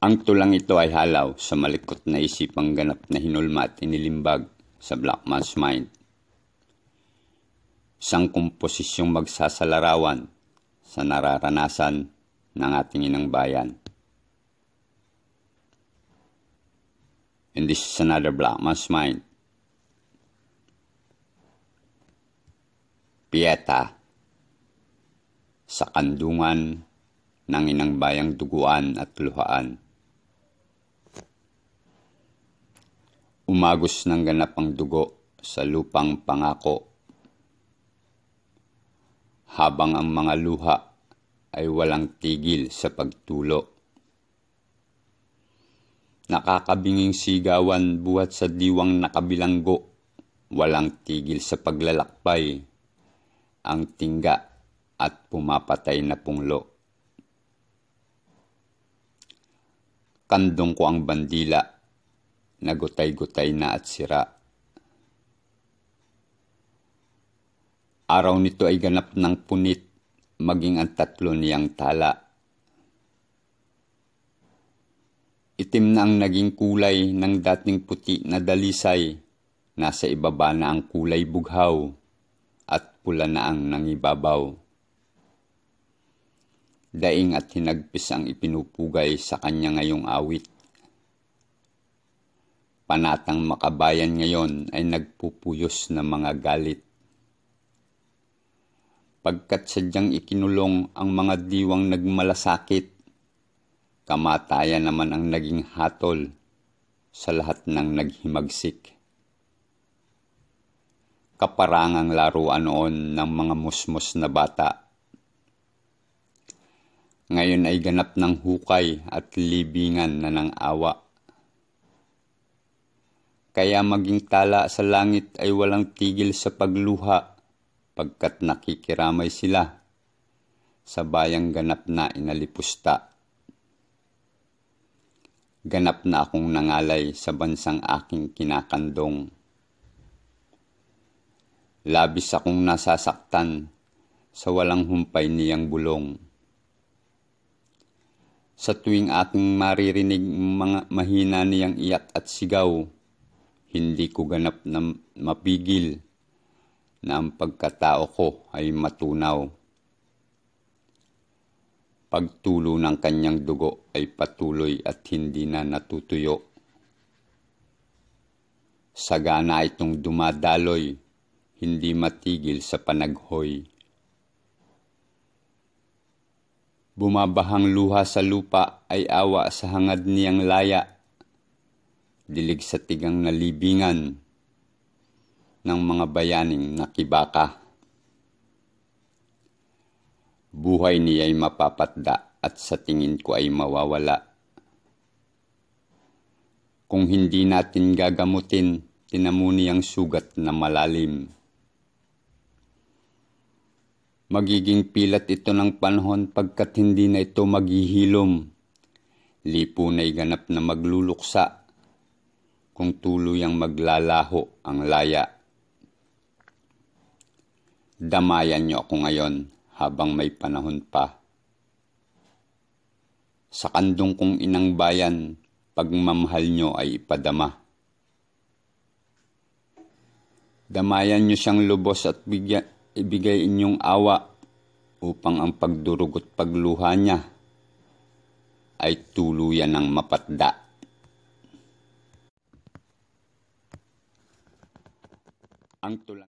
Ang tulang ito ay halaw sa malikot na isipang ganap na hinulma at inilimbag sa Black Man's Mind. Isang komposisyong magsasalarawan sa nararanasan ng ating inang bayan. And this is another Black Man's Mind. Pieta sa kandungan ng inang bayang duguan at luhaan. Umagos ng ganap ang dugo sa lupang pangako, habang ang mga luha ay walang tigil sa pagtulo. Nakakabinging sigawan buhat sa diwang nakabilanggo, walang tigil sa paglalakbay, ang tingga at pumapatay na punglo. Kandong ko ang bandila, nagutay-gutay na at sira. Araw nito ay ganap ng punit, maging ang tatlo niyang tala. Itim na ang naging kulay ng dating puti na dalisay, nasa ibaba na ang kulay bughaw, at pula na ang nangibabaw. Daing at hinagpis ang ipinupugay sa kanya ngayong awit. Panatang makabayan ngayon ay nagpupuyos na mga galit. Pagkat sadyang ikinulong ang mga diwang nagmalasakit, kamatayan naman ang naging hatol sa lahat ng naghimagsik. Kaparangang laruan noon ng mga musmos na bata. Ngayon ay ganap ng hukay at libingan na ng awa. Kaya maging tala sa langit ay walang tigil sa pagluha, pagkat nakikiramay sila sa bayang ganap na inalipusta. Ganap na akong nangalay sa bansang aking kinakandong. Labis akong nasasaktan sa walang humpay niyang bulong. Sa tuwing aking maririnig mga mahina niyang iyak at sigaw, hindi ko ganap na mapigil na ang pagkatao ko ay matunaw. Pagtulo ng kanyang dugo ay patuloy at hindi na natutuyo. Sagana itong dumadaloy, hindi matigil sa panaghoy. Bumabahang luha sa lupa ay awa sa hangad niyang laya, dilig sa tigang nalibingan ng mga bayaning nakibaka. Buhay niya ay mapapatda at sa tingin ko ay mawawala. Kung hindi natin gagamutin, tinamuni ang sugat na malalim. Magiging pilat ito ng panahon pagkat hindi na ito maghihilom. Lipo na'y ganap na magluluksa kung tuluyang maglalaho ang laya. Damayan niyo ako ngayon habang may panahon pa. Sa kandong kong inang bayan, pagmamahal niyo ay ipadama. Damayan niyo siyang lubos at ibigay inyong awa upang ang pagdurugot pagluha niya ay tuluyan ng mapatda. Ang tulang